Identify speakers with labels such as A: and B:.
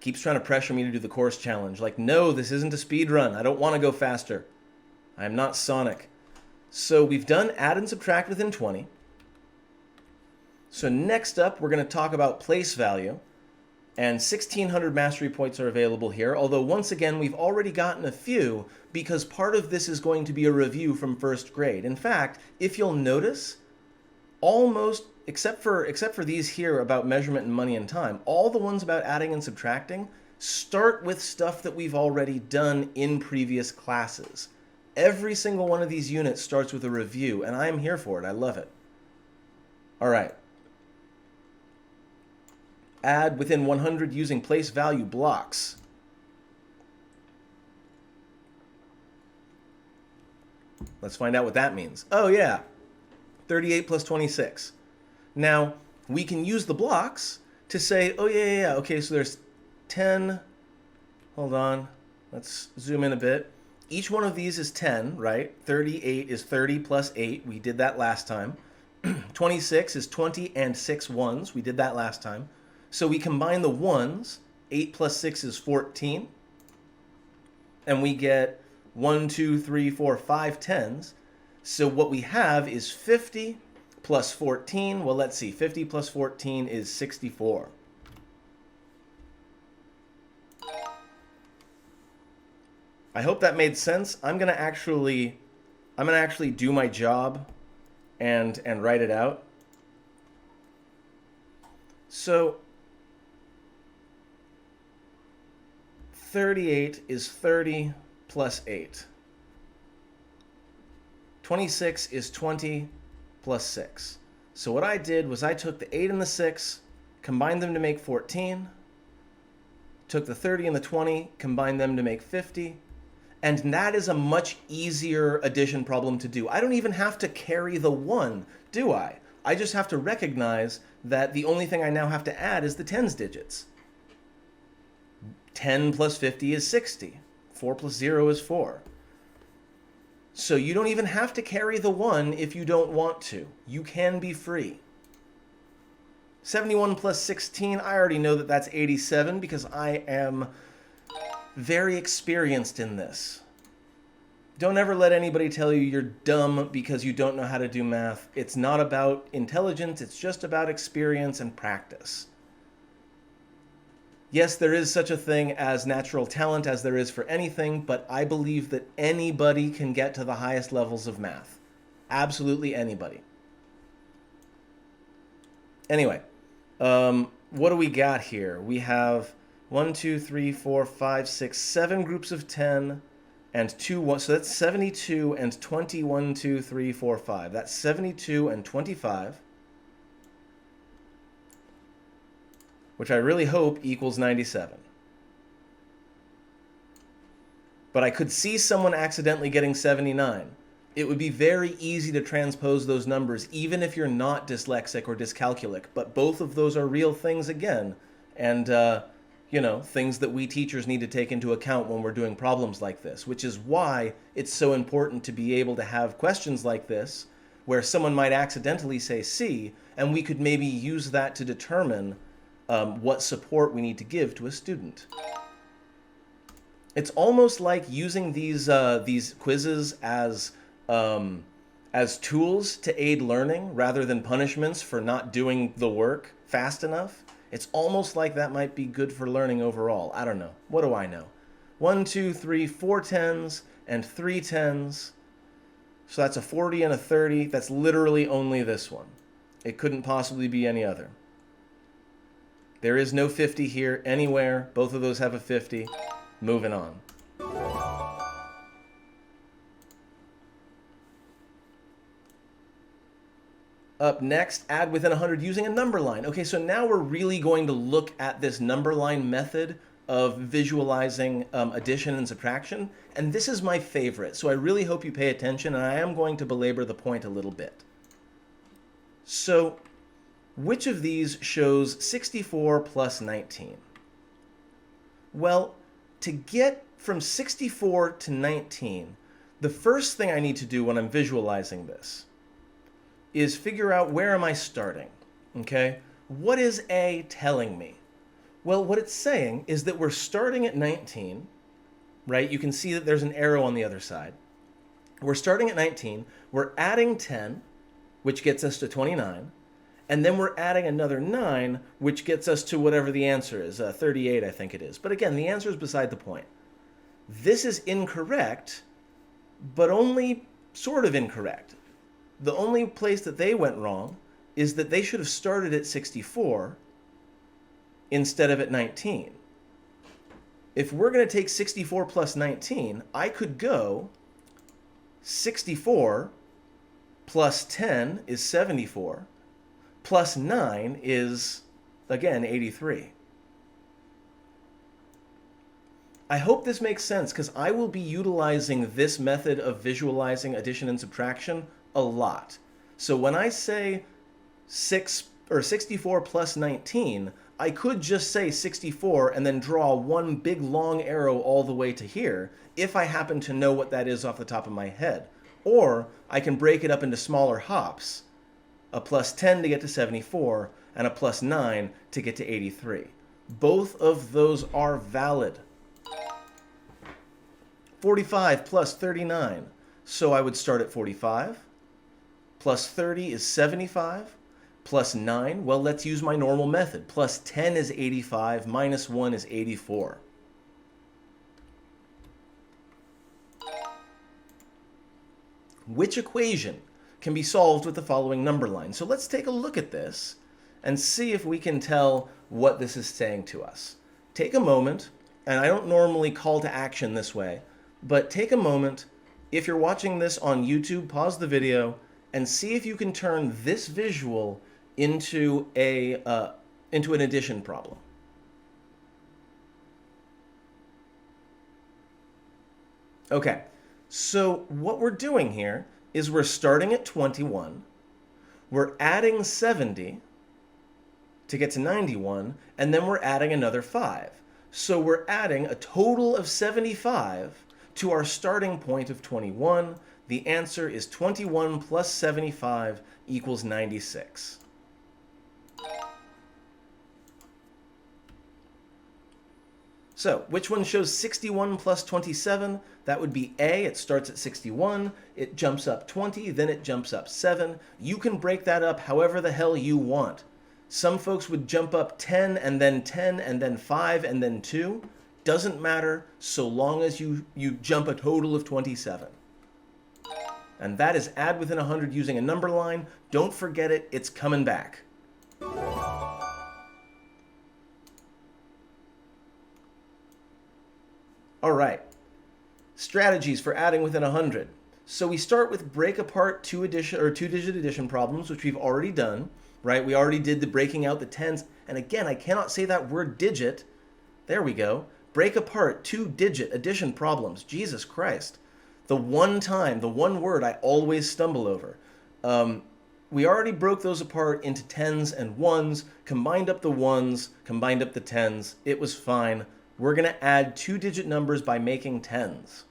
A: Keeps trying to pressure me to do the course challenge. Like, no, this isn't a speed run. I don't want to go faster. I am not Sonic. So we've done add and subtract within 20. So next up, we're going to talk about place value. And 1,600 mastery points are available here, although once again, we've already gotten a few because part of this is going to be a review from first grade. In fact, if you'll notice, almost, except for these here about measurement and money and time, all the ones about adding and subtracting start with stuff that we've already done in previous classes. Every single one of these units starts with a review, and I am here for it. I love it. All right. Add within 100 using place value blocks. Let's find out what that means. Oh yeah, 38 plus 26. Now, we can use the blocks to say, oh yeah, okay, so there's 10, hold on, let's zoom in a bit. Each one of these is 10, right? 38 is 30 plus 8, we did that last time. 26 is 20 and 6 ones, we did that last time. So we combine the ones, 8 plus 6 is 14, and we get 1, 2, 3, 4, 5 tens. So what we have is 50 plus 14. Well, let's see, 50 plus 14 is 64. I hope that made sense. I'm gonna actually do my job and write it out. So 38 is 30 plus 8. 26 is 20 plus 6. So what I did was I took the 8 and the 6, combined them to make 14, took the 30 and the 20, combined them to make 50, and that is a much easier addition problem to do. I don't even have to carry the 1, do I? I just have to recognize that the only thing I now have to add is the tens digits. 10 plus 50 is 60. 4 plus 0 is 4. So you don't even have to carry the 1 if you don't want to. You can be free. 71 plus 16, I already know that that's 87 because I am very experienced in this. Don't ever let anybody tell you you're dumb because you don't know how to do math. It's not about intelligence, it's just about experience and practice. Yes, there is such a thing as natural talent as there is for anything, but I believe that anybody can get to the highest levels of math. Absolutely anybody. Anyway, what do we got here? We have 1, 2, 3, 4, 5, 6, 7 groups of 10 and 2, 1. So that's 72 and 21, 2, 3, 4, 5. That's 72 and 25. Which I really hope equals 97. But I could see someone accidentally getting 79. It would be very easy to transpose those numbers, even if you're not dyslexic or dyscalculic. But both of those are real things again. And, you know, things that we teachers need to take into account when we're doing problems like this, which is why it's so important to be able to have questions like this, where someone might accidentally say C, and we could maybe use that to determine what support we need to give to a student. It's almost like using these quizzes as tools to aid learning rather than punishments for not doing the work fast enough. It's almost like that might be good for learning overall. I don't know. What do I know? 1, 2, 3, 4 tens and 3 tens. So that's a 40 and a 30. That's literally only this one. It couldn't possibly be any other. There is no 50 here anywhere. Both of those have a 50. Moving on. Up next, add within 100 using a number line. Okay, so now we're really going to look at this number line method of visualizing addition and subtraction. And this is my favorite, so I really hope you pay attention, and I am going to belabor the point a little bit. So, which of these shows 64 plus 19? Well, to get from 64 to 19, the first thing I need to do when I'm visualizing this is figure out where am I starting, okay? What is A telling me? Well, what it's saying is that we're starting at 19, right? You can see that there's an arrow on the other side. We're starting at 19, we're adding 10, which gets us to 29, and then we're adding another 9, which gets us to whatever the answer is, 38, I think it is. But again, the answer is beside the point. This is incorrect, but only sort of incorrect. The only place that they went wrong is that they should have started at 64 instead of at 19. If we're going to take 64 plus 19, I could go 64 plus 10 is 74, plus 9 is, again, 83. I hope this makes sense because I will be utilizing this method of visualizing addition and subtraction a lot. So when I say 64 plus 19, I could just say 64 and then draw one big long arrow all the way to here if I happen to know what that is off the top of my head. Or I can break it up into smaller hops, a plus 10 to get to 74 and a plus 9 to get to 83. Both of those are valid. 45 plus 39, so I would start at 45. Plus 30 is 75. Plus 9, well, let's use my normal method. Plus 10 is 85, minus 1 is 84. Which equation can be solved with the following number line? So let's take a look at this and see if we can tell what this is saying to us. Take a moment, and I don't normally call to action this way, but take a moment. If you're watching this on YouTube, pause the video and see if you can turn this visual into an addition problem. Okay, so what we're doing here is we're starting at 21, we're adding 70 to get to 91, and then we're adding another 5. So we're adding a total of 75 to our starting point of 21. The answer is 21 plus 75 equals 96. So, which one shows 61 plus 27? That would be A. It starts at 61, it jumps up 20, then it jumps up 7. You can break that up however the hell you want. Some folks would jump up 10 and then 5 and then 2. Doesn't matter so long as you jump a total of 27. And that is add within 100 using a number line. Don't forget it, it's coming back. All right, strategies for adding within 100. So we start with break apart two-digit addition problems, which we've already done, right? We already did the breaking out the tens. And again, I cannot say that word digit. There we go. Break apart two-digit addition problems. Jesus Christ. The one word I always stumble over. We already broke those apart into tens and ones, combined up the ones, combined up the tens. It was fine. We're going to add two-digit numbers by making tens.